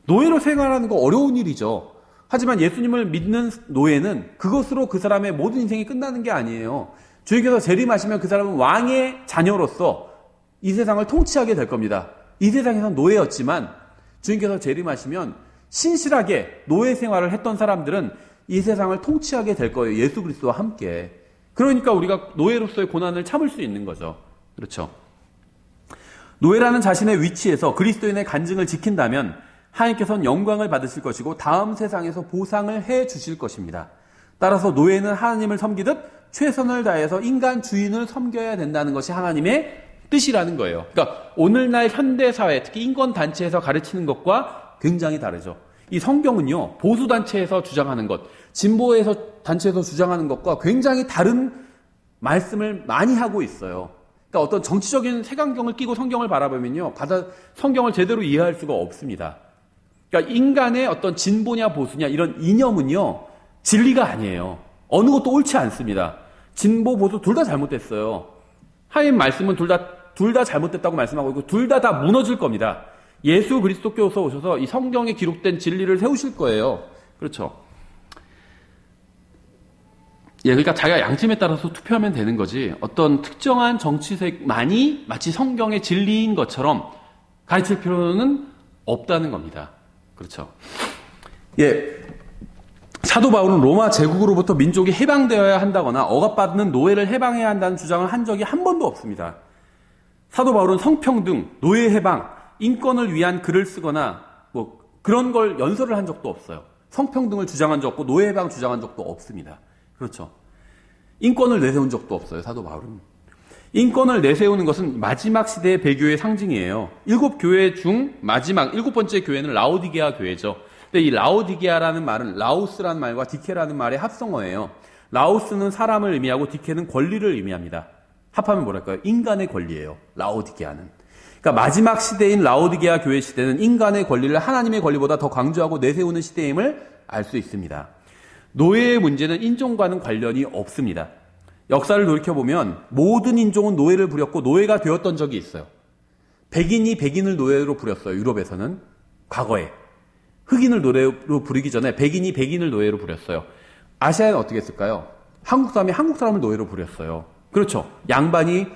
노예로 생활하는 거 어려운 일이죠. 하지만 예수님을 믿는 노예는 그것으로 그 사람의 모든 인생이 끝나는 게 아니에요. 주님께서 재림하시면 그 사람은 왕의 자녀로서 이 세상을 통치하게 될 겁니다. 이 세상에선 노예였지만 주님께서 재림하시면 신실하게 노예 생활을 했던 사람들은 이 세상을 통치하게 될 거예요. 예수 그리스도와 함께. 그러니까 우리가 노예로서의 고난을 참을 수 있는 거죠. 그렇죠. 노예라는 자신의 위치에서 그리스도인의 간증을 지킨다면 하나님께서는 영광을 받으실 것이고 다음 세상에서 보상을 해 주실 것입니다. 따라서 노예는 하나님을 섬기듯 최선을 다해서 인간 주인을 섬겨야 된다는 것이 하나님의 뜻이라는 거예요. 그러니까 오늘날 현대사회, 특히 인권단체에서 가르치는 것과 굉장히 다르죠. 이 성경은요, 보수단체에서 주장하는 것, 단체에서 주장하는 것과 굉장히 다른 말씀을 많이 하고 있어요. 그러니까 어떤 정치적인 색안경을 끼고 성경을 바라보면요, 성경을 제대로 이해할 수가 없습니다. 그러니까 인간의 어떤 진보냐 보수냐 이런 이념은요, 진리가 아니에요. 어느 것도 옳지 않습니다. 진보, 보수 둘 다 잘못됐어요. 하나님 말씀은 둘 다 잘못됐다고 말씀하고 있고 둘 다 무너질 겁니다. 예수 그리스도께서 오셔서 이 성경에 기록된 진리를 세우실 거예요. 그렇죠. 그러니까 자기가 양심에 따라서 투표하면 되는 거지 어떤 특정한 정치색만이 마치 성경의 진리인 것처럼 가르칠 필요는 없다는 겁니다. 그렇죠. 예, 사도 바울은 로마 제국으로부터 민족이 해방되어야 한다거나 억압받는 노예를 해방해야 한다는 주장을 한 적이 한 번도 없습니다. 사도 바울은 성평등, 노예 해방, 인권을 위한 글을 쓰거나 뭐 그런 걸 연설을 한 적도 없어요. 성평등을 주장한 적 없고 노예 해방 주장한 적도 없습니다. 그렇죠. 인권을 내세운 적도 없어요. 사도 바울은. 인권을 내세우는 것은 마지막 시대의 배교의 상징이에요. 7교회 중 마지막 7번째 교회는 라오디게아 교회죠. 근데 이 라오디게아라는 말은 라오스라는 말과 디케라는 말의 합성어예요. 라오스는 사람을 의미하고 디케는 권리를 의미합니다. 합하면 뭐랄까요? 인간의 권리예요. 라오디게아는. 그러니까 마지막 시대인 라오디게아 교회 시대는 인간의 권리를 하나님의 권리보다 더 강조하고 내세우는 시대임을 알 수 있습니다. 노예의 문제는 인종과는 관련이 없습니다. 역사를 돌이켜보면 모든 인종은 노예를 부렸고 노예가 되었던 적이 있어요. 백인이 백인을 노예로 부렸어요. 유럽에서는 과거에. 흑인을 노예로 부리기 전에 백인이 백인을 노예로 부렸어요. 아시아에는 어떻게 했을까요? 한국 사람이 한국 사람을 노예로 부렸어요. 그렇죠. 양반이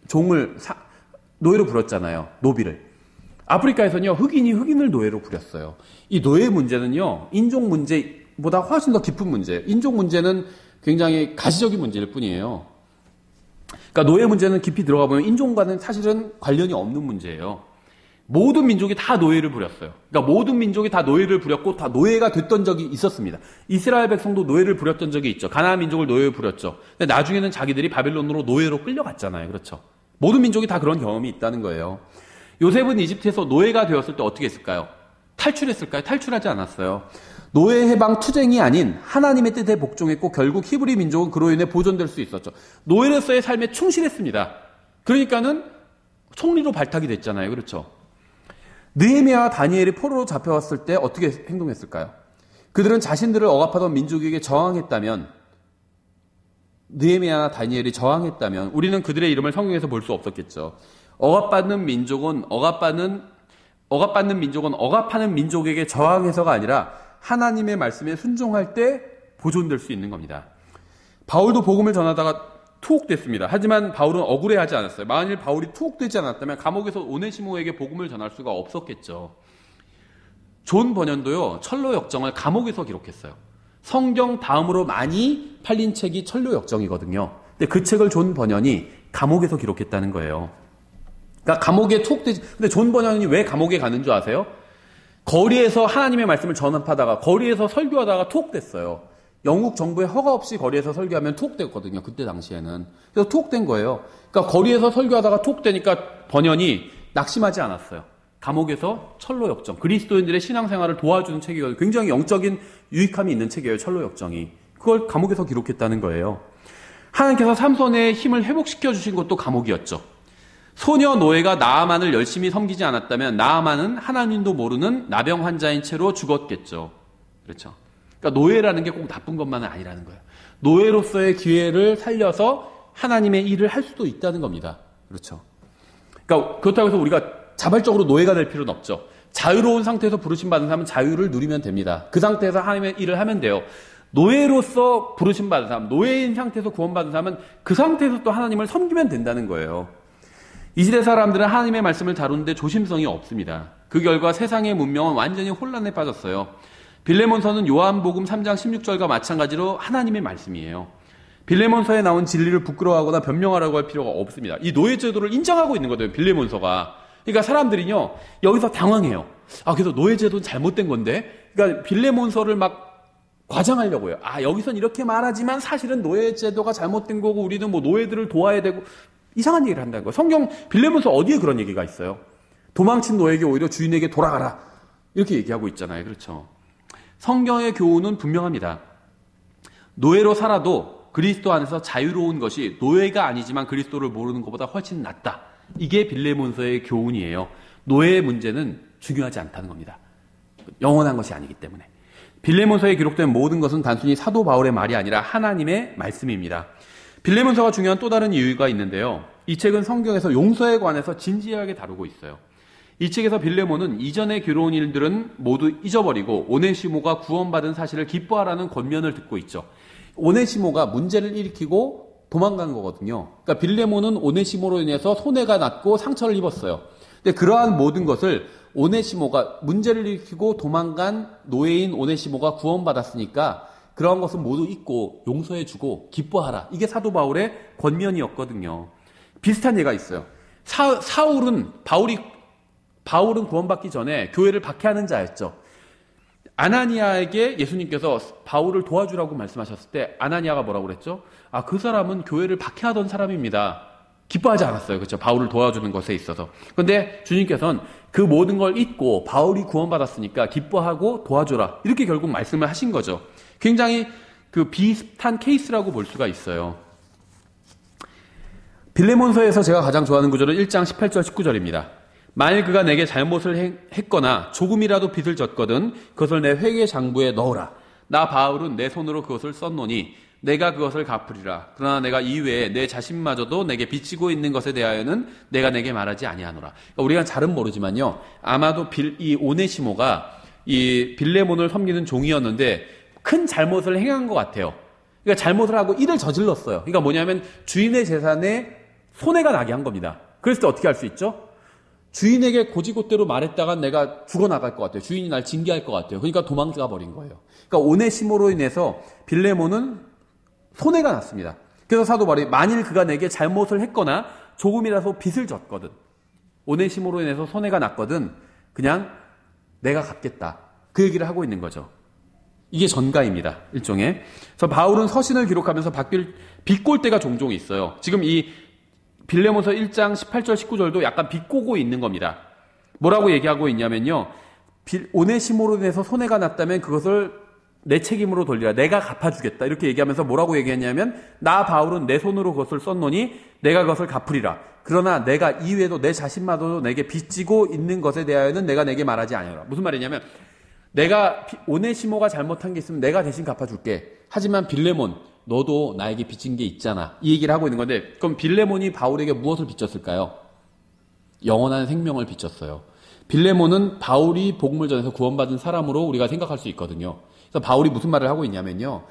종을 노예로 부렸잖아요. 노비를. 아프리카에서는요, 흑인이 흑인을 노예로 부렸어요. 이 노예 문제는요, 인종 문제보다 훨씬 더 깊은 문제예요. 인종 문제는 굉장히 가시적인 문제일 뿐이에요. 그러니까 노예 문제는 깊이 들어가 보면 인종과는 사실은 관련이 없는 문제예요. 모든 민족이 다 노예를 부렸어요. 그러니까 모든 민족이 다 노예를 부렸고 다 노예가 됐던 적이 있었습니다. 이스라엘 백성도 노예를 부렸던 적이 있죠. 가나안 민족을 노예를 부렸죠. 근데 나중에는 자기들이 바벨론으로 노예로 끌려갔잖아요. 그렇죠. 모든 민족이 다 그런 경험이 있다는 거예요. 요셉은 이집트에서 노예가 되었을 때 어떻게 했을까요? 탈출했을까요? 탈출하지 않았어요. 노예 해방 투쟁이 아닌 하나님의 뜻에 복종했고 결국 히브리 민족은 그로 인해 보존될 수 있었죠. 노예로서의 삶에 충실했습니다. 그러니까는 총리로 발탁이 됐잖아요. 그렇죠. 느헤미야와 다니엘이 포로로 잡혀왔을 때 어떻게 행동했을까요? 그들은 자신들을 억압하던 민족에게 저항했다면, 느헤미야나 다니엘이 저항했다면 우리는 그들의 이름을 성경에서 볼 수 없었겠죠. 억압받는 민족은 억압하는 민족에게 저항해서가 아니라 하나님의 말씀에 순종할 때 보존될 수 있는 겁니다. 바울도 복음을 전하다가 투옥됐습니다. 하지만 바울은 억울해하지 않았어요. 만일 바울이 투옥되지 않았다면 감옥에서 오네시모에게 복음을 전할 수가 없었겠죠. 존 번연도요, 철로 역정을 감옥에서 기록했어요. 성경 다음으로 많이 팔린 책이 철로 역정이거든요. 근데 그 책을 존 번연이 감옥에서 기록했다는 거예요. 그러니까 감옥에 투옥되지. 근데 존 번연이 왜 감옥에 가는 줄 아세요? 거리에서 하나님의 말씀을 전파하다가 거리에서 설교하다가 투옥됐어요. 영국 정부의 허가 없이 거리에서 설교하면 투옥됐거든요. 그때 당시에는. 그래서 투옥된 거예요. 그러니까 거리에서 설교하다가 투옥되니까 번연이 낙심하지 않았어요. 감옥에서 철로 역정. 그리스도인들의 신앙생활을 도와주는 책이거든요. 굉장히 영적인 유익함이 있는 책이에요. 철로 역정이. 그걸 감옥에서 기록했다는 거예요. 하나님께서 삼손의 힘을 회복시켜 주신 것도 감옥이었죠. 소녀 노예가 나아만을 열심히 섬기지 않았다면 나아만은 하나님도 모르는 나병 환자인 채로 죽었겠죠. 그렇죠. 그러니까 노예라는 게 꼭 나쁜 것만은 아니라는 거예요. 노예로서의 기회를 살려서 하나님의 일을 할 수도 있다는 겁니다. 그렇죠. 그러니까 그렇다고 해서 우리가 자발적으로 노예가 될 필요는 없죠. 자유로운 상태에서 부르심 받은 사람은 자유를 누리면 됩니다. 그 상태에서 하나님의 일을 하면 돼요. 노예로서 부르심 받은 사람, 노예인 상태에서 구원받은 사람은 그 상태에서 또 하나님을 섬기면 된다는 거예요. 이 시대 사람들은 하나님의 말씀을 다루는데 조심성이 없습니다. 그 결과 세상의 문명은 완전히 혼란에 빠졌어요. 빌레몬서는 요한복음 3장 16절과 마찬가지로 하나님의 말씀이에요. 빌레몬서에 나온 진리를 부끄러워하거나 변명하라고 할 필요가 없습니다. 이 노예 제도를 인정하고 있는 거예요. 빌레몬서가. 그러니까 사람들이요, 여기서 당황해요. 그래서 노예 제도는 잘못된 건데. 그러니까 빌레몬서를 막 과장하려고 해요. 여기선 이렇게 말하지만 사실은 노예 제도가 잘못된 거고 우리는 뭐 노예들을 도와야 되고 이상한 얘기를 한다는 거예요. 성경 빌레몬서 어디에 그런 얘기가 있어요? 도망친 노예에게 오히려 주인에게 돌아가라. 이렇게 얘기하고 있잖아요. 그렇죠. 성경의 교훈은 분명합니다. 노예로 살아도 그리스도 안에서 자유로운 것이 노예가 아니지만 그리스도를 모르는 것보다 훨씬 낫다. 이게 빌레몬서의 교훈이에요. 노예의 문제는 중요하지 않다는 겁니다. 영원한 것이 아니기 때문에. 빌레몬서에 기록된 모든 것은 단순히 사도 바울의 말이 아니라 하나님의 말씀입니다. 빌레몬서가 중요한 또 다른 이유가 있는데요. 이 책은 성경에서 용서에 관해서 진지하게 다루고 있어요. 이 책에서 빌레몬은 이전에 괴로운 일들은 모두 잊어버리고 오네시모가 구원받은 사실을 기뻐하라는 권면을 듣고 있죠. 오네시모가 문제를 일으키고 도망간 거거든요. 그러니까 빌레몬은 오네시모로 인해서 손해가 났고 상처를 입었어요. 근데 그러한 모든 것을 오네시모가 문제를 일으키고 도망간 노예인 오네시모가 구원받았으니까 그러한 것은 모두 잊고 용서해주고 기뻐하라. 이게 사도 바울의 권면이었거든요. 비슷한 예가 있어요. 바울은 구원받기 전에 교회를 박해하는 자였죠. 아나니아에게 예수님께서 바울을 도와주라고 말씀하셨을 때 아나니아가 뭐라고 그랬죠? 그 사람은 교회를 박해하던 사람입니다. 기뻐하지 않았어요. 그렇죠? 바울을 도와주는 것에 있어서. 그런데 주님께서는 그 모든 걸 잊고 바울이 구원받았으니까 기뻐하고 도와줘라. 이렇게 결국 말씀을 하신 거죠. 굉장히 그 비슷한 케이스라고 볼 수가 있어요. 빌레몬서에서 제가 가장 좋아하는 구절은 1장 18절 19절입니다. 만일 그가 내게 잘못을 했거나 조금이라도 빚을 졌거든 그것을 내 회계 장부에 넣어라. 나 바울은 내 손으로 그것을 썼노니 내가 그것을 갚으리라. 그러나 내가 이외에 내 자신마저도 내게 빚지고 있는 것에 대하여는 내가 내게 말하지 아니하노라. 그러니까 우리가 잘은 모르지만요. 아마도 이 오네시모가 이 빌레몬을 섬기는 종이었는데 큰 잘못을 행한 것 같아요. 그러니까 잘못을 하고 일을 저질렀어요. 그러니까 뭐냐면 주인의 재산에 손해가 나게 한 겁니다. 그랬을 때 어떻게 할 수 있죠? 주인에게 고지고대로 말했다가 내가 죽어나갈 것 같아요. 주인이 날 징계할 것 같아요. 그러니까 도망가 버린 거예요. 그러니까 오네시모로 인해서 빌레몬은 손해가 났습니다. 그래서 사도 바울이 만일 그가 내게 잘못을 했거나 조금이라도 빚을 졌거든 오네시모로 인해서 손해가 났거든 그냥 내가 갚겠다. 그 얘기를 하고 있는 거죠. 이게 전가입니다. 일종의. 그래서 바울은 서신을 기록하면서 비꼴 때가 종종 있어요. 지금 이 빌레몬서 1장 18절 19절도 약간 비꼬고 있는 겁니다. 뭐라고 얘기하고 있냐면요. 오네시모로 인해서 손해가 났다면 그것을 내 책임으로 돌리라. 내가 갚아주겠다. 이렇게 얘기하면서 뭐라고 얘기했냐면 나 바울은 내 손으로 그것을 썼노니 내가 그것을 갚으리라. 그러나 내가 이외에도 내 자신마저도 내게 빚지고 있는 것에 대하여는 내가 내게 말하지 아니하라. 무슨 말이냐면 내가 오네시모가 잘못한 게 있으면 내가 대신 갚아줄게. 하지만 빌레몬 너도 나에게 빚진 게 있잖아. 이 얘기를 하고 있는 건데 그럼 빌레몬이 바울에게 무엇을 빚졌을까요? 영원한 생명을 빚졌어요. 빌레몬은 바울이 복음을 전해서 구원받은 사람으로 우리가 생각할 수 있거든요. 그래서 바울이 무슨 말을 하고 있냐면요.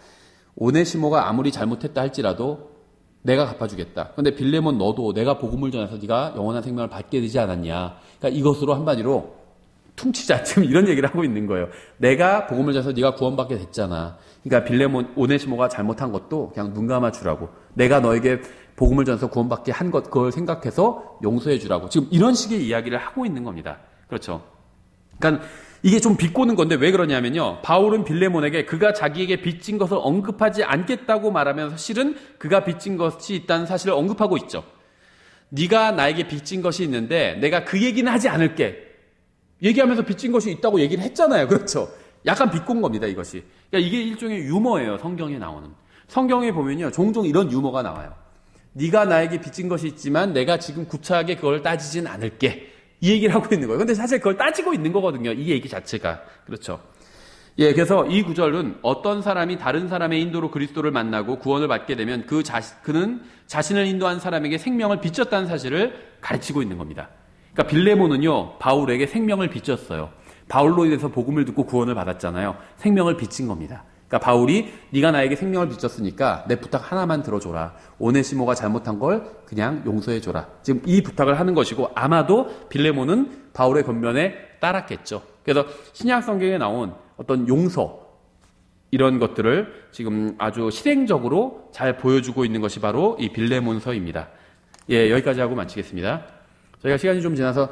오네시모가 아무리 잘못했다 할지라도 내가 갚아주겠다. 그런데 빌레몬 너도 내가 복음을 전해서 네가 영원한 생명을 받게 되지 않았냐. 그러니까 이것으로 한마디로 퉁치자. 지금 이런 얘기를 하고 있는 거예요. 내가 복음을 전해서 네가 구원받게 됐잖아. 그러니까 빌레몬, 오네시모가 잘못한 것도 그냥 눈 감아주라고. 내가 너에게 복음을 전해서 구원받게 한 것, 그걸 생각해서 용서해 주라고. 지금 이런 식의 이야기를 하고 있는 겁니다. 그렇죠. 그러니까 이게 좀 비꼬는 건데 왜 그러냐면요. 바울은 빌레몬에게 그가 자기에게 빚진 것을 언급하지 않겠다고 말하면서 실은 그가 빚진 것이 있다는 사실을 언급하고 있죠. 네가 나에게 빚진 것이 있는데 내가 그 얘기는 하지 않을게. 얘기하면서 빚진 것이 있다고 얘기를 했잖아요. 그렇죠. 약간 비꼰 겁니다, 이것이. 그러니까 이게 일종의 유머예요, 성경에 나오는. 성경에 보면요, 종종 이런 유머가 나와요. 네가 나에게 빚진 것이 있지만 내가 지금 구차하게 그걸 따지진 않을게. 이 얘기를 하고 있는 거예요. 근데 사실 그걸 따지고 있는 거거든요, 이 얘기 자체가. 그렇죠. 예, 그래서 이 구절은 어떤 사람이 다른 사람의 인도로 그리스도를 만나고 구원을 받게 되면 그는 자신을 인도한 사람에게 생명을 빚졌다는 사실을 가르치고 있는 겁니다. 그러니까 빌레몬은요, 바울에게 생명을 빚졌어요. 바울로 인해서 복음을 듣고 구원을 받았잖아요. 생명을 빚진 겁니다. 그러니까 바울이 네가 나에게 생명을 빚졌으니까 내 부탁 하나만 들어줘라. 오네시모가 잘못한 걸 그냥 용서해줘라. 지금 이 부탁을 하는 것이고 아마도 빌레몬은 바울의 권면에 따랐겠죠. 그래서 신약 성경에 나온 어떤 용서 이런 것들을 지금 아주 실행적으로 잘 보여주고 있는 것이 바로 이 빌레몬서입니다. 예, 여기까지 하고 마치겠습니다. 저희가 시간이 좀 지나서